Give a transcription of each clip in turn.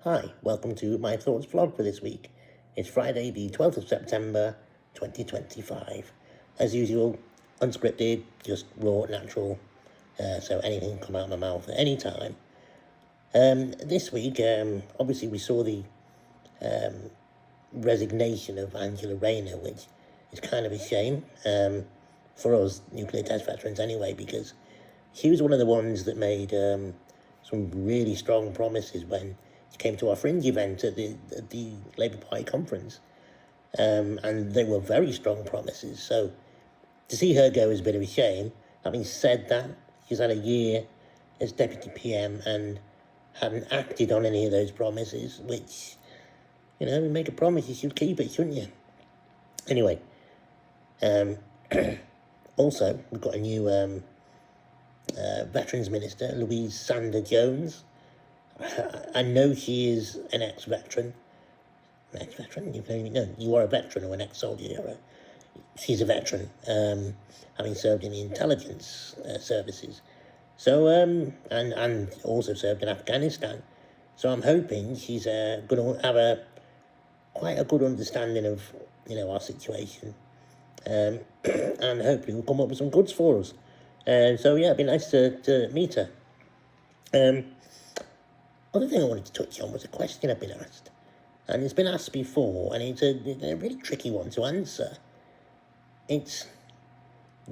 Hi, welcome to my thoughts vlog for this week. It's Friday the 12th of September 2025. As usual, unscripted, just raw, natural, so anything can come out of my mouth at any time. This week, obviously we saw the resignation of Angela Rayner, which is kind of a shame for us nuclear test veterans anyway, because she was one of the ones that made some really strong promises when she came to our fringe event at the Labour Party conference. And they were very strong promises. So to see her go is a bit of a shame. Having said that, she's had a year as Deputy PM and hadn't acted on any of those promises, which, you know, you make a promise, you should keep it, shouldn't you? Anyway, also, we've got a new Veterans Minister, Louise Sander-Jones. I know she is an ex-veteran. An ex-veteran? You are a veteran or an ex-soldier. She's a veteran, having served in the intelligence services. So, and also served in Afghanistan. So I'm hoping she's going to have quite a good understanding of, our situation. And hopefully we'll come up with some goods for us. So yeah, it'd be nice to meet her. Other thing I wanted to touch on was a question I've been asked. And it's been asked before, and it's a really tricky one to answer. It's,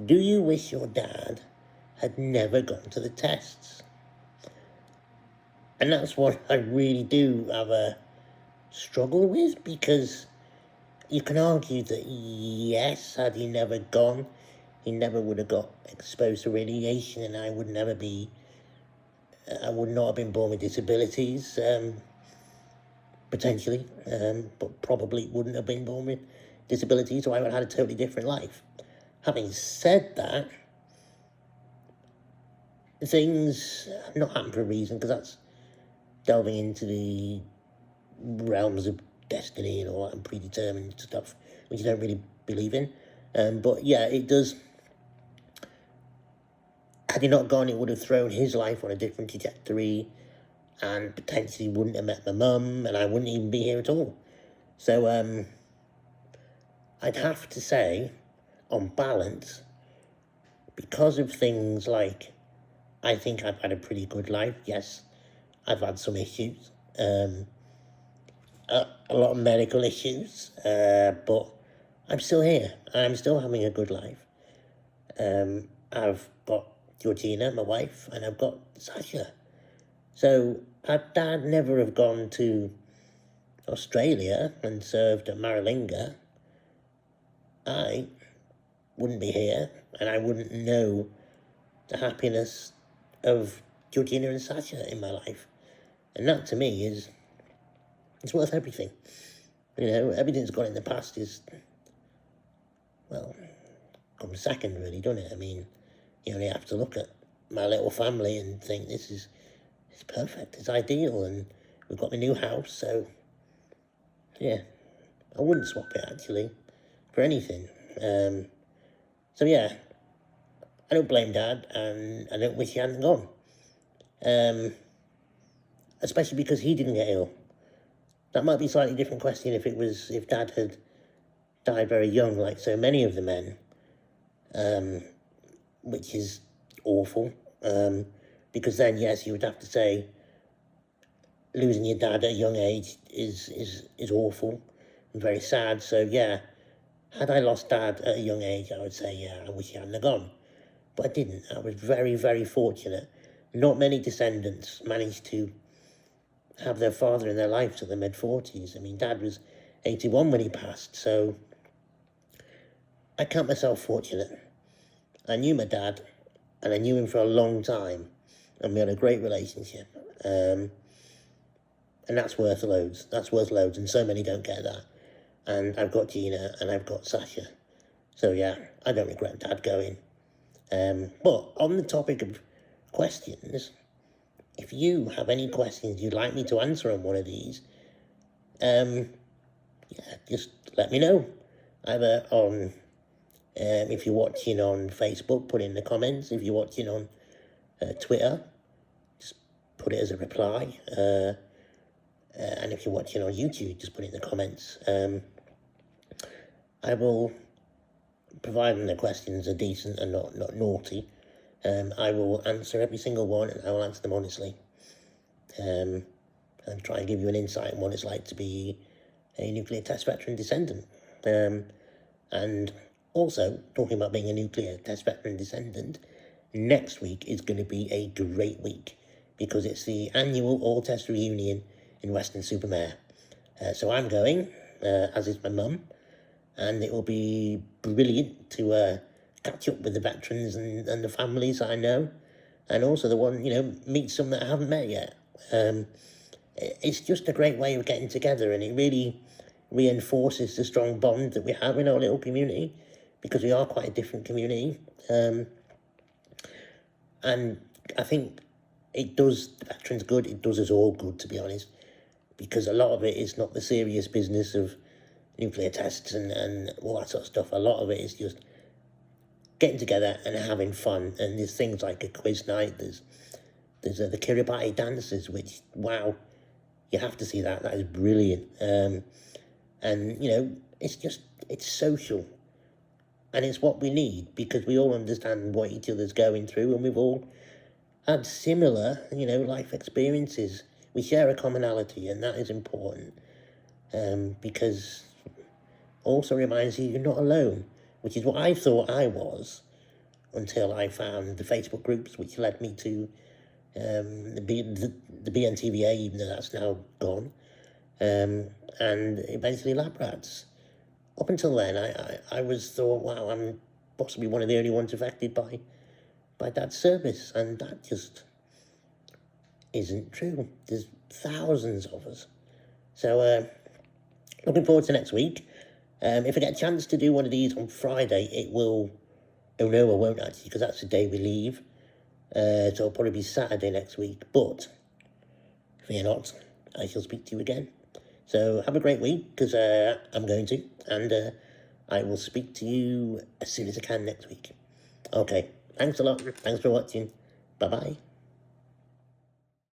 do you wish your dad had never gone to the tests? And that's what I really do have a struggle with, because you can argue that yes, had he never gone, he never would have got exposed to radiation, and I would not have been born with disabilities, potentially, but probably wouldn't have been born with disabilities, so I would have had a totally different life. Having said that, things have not happened for a reason, because that's delving into the realms of destiny and all that and predetermined stuff, which I don't really believe in. But yeah, it does. Had he not gone, it would have thrown his life on a different trajectory, and potentially wouldn't have met my mum, and I wouldn't even be here at all. So I'd have to say, on balance, because of things like, I think I've had a pretty good life. Yes, I've had some issues, a lot of medical issues, but I'm still here. I'm still having a good life. I've got Georgina, my wife, and I've got Sasha. So had Dad never have gone to Australia and served at Maralinga, I wouldn't be here, and I wouldn't know the happiness of Georgina and Sasha in my life. And that, to me, it's worth everything. Everything that's gone in the past is, well, comes second, really, doesn't it? I mean, you only have to look at my little family and think it's perfect, it's ideal, and we've got my new house, so yeah, I wouldn't swap it, actually, for anything. So yeah, I don't blame Dad, and I don't wish he hadn't gone. Especially because he didn't get ill. That might be a slightly different question if Dad had died very young, like so many of the men, which is awful. Because then, yes, you would have to say losing your dad at a young age is awful and very sad. So yeah, had I lost Dad at a young age, I would say, yeah, I wish he hadn't have gone. But I didn't. I was very, very fortunate. Not many descendants managed to have their father in their life to the mid-40s. I mean, Dad was 81 when he passed, so I count myself fortunate. I knew my dad, and I knew him for a long time, and we had a great relationship. And that's worth loads. That's worth loads, and so many don't get that. And I've got Gina, and I've got Sasha. So yeah, I don't regret Dad going. But on the topic of questions, if you have any questions you'd like me to answer on one of these, yeah, just let me know. Either on, if you're watching on Facebook, put in the comments. If you're watching on Twitter, just put it as a reply. and if you're watching on YouTube, just put it in the comments. I will, providing the questions are decent and not naughty, I will answer every single one, and I will answer them honestly. And try and give you an insight on what it's like to be a nuclear test veteran descendant. And also, talking about being a nuclear test veteran descendant, next week is going to be a great week because it's the annual all-test reunion in Weston-super-Mare. So I'm going, as is my mum, and it will be brilliant to catch up with the veterans and the families I know, and also the one, meet some that I haven't met yet. It's just a great way of getting together, and it really reinforces the strong bond that we have in our little community, because we are quite a different community. And I think it does the veterans good, it does us all good, to be honest, because a lot of it is not the serious business of nuclear tests and all that sort of stuff. A lot of it is just getting together and having fun, and there's things like a quiz night, there's the Kiribati dances, which, wow, you have to see that is brilliant. And, it's social, and it's what we need, because we all understand what each other's going through, and we've all had similar, life experiences. We share a commonality, and that is important, because also reminds you you're not alone, which is what I thought I was, until I found the Facebook groups, which led me to the BNTVA, even though that's now gone, and eventually Lab Rats. Up until then, I was thought, wow, I'm possibly one of the only ones affected by Dad's service, and that just isn't true. There's thousands of us. So, looking forward to next week. If I get a chance to do one of these on Friday, it will... Oh, no, I won't actually, because that's the day we leave. So it'll probably be Saturday next week. But, fear not, I shall speak to you again. So have a great week, because I'm going to. And I will speak to you as soon as I can next week. Okay, thanks a lot. Thanks for watching. Bye-bye.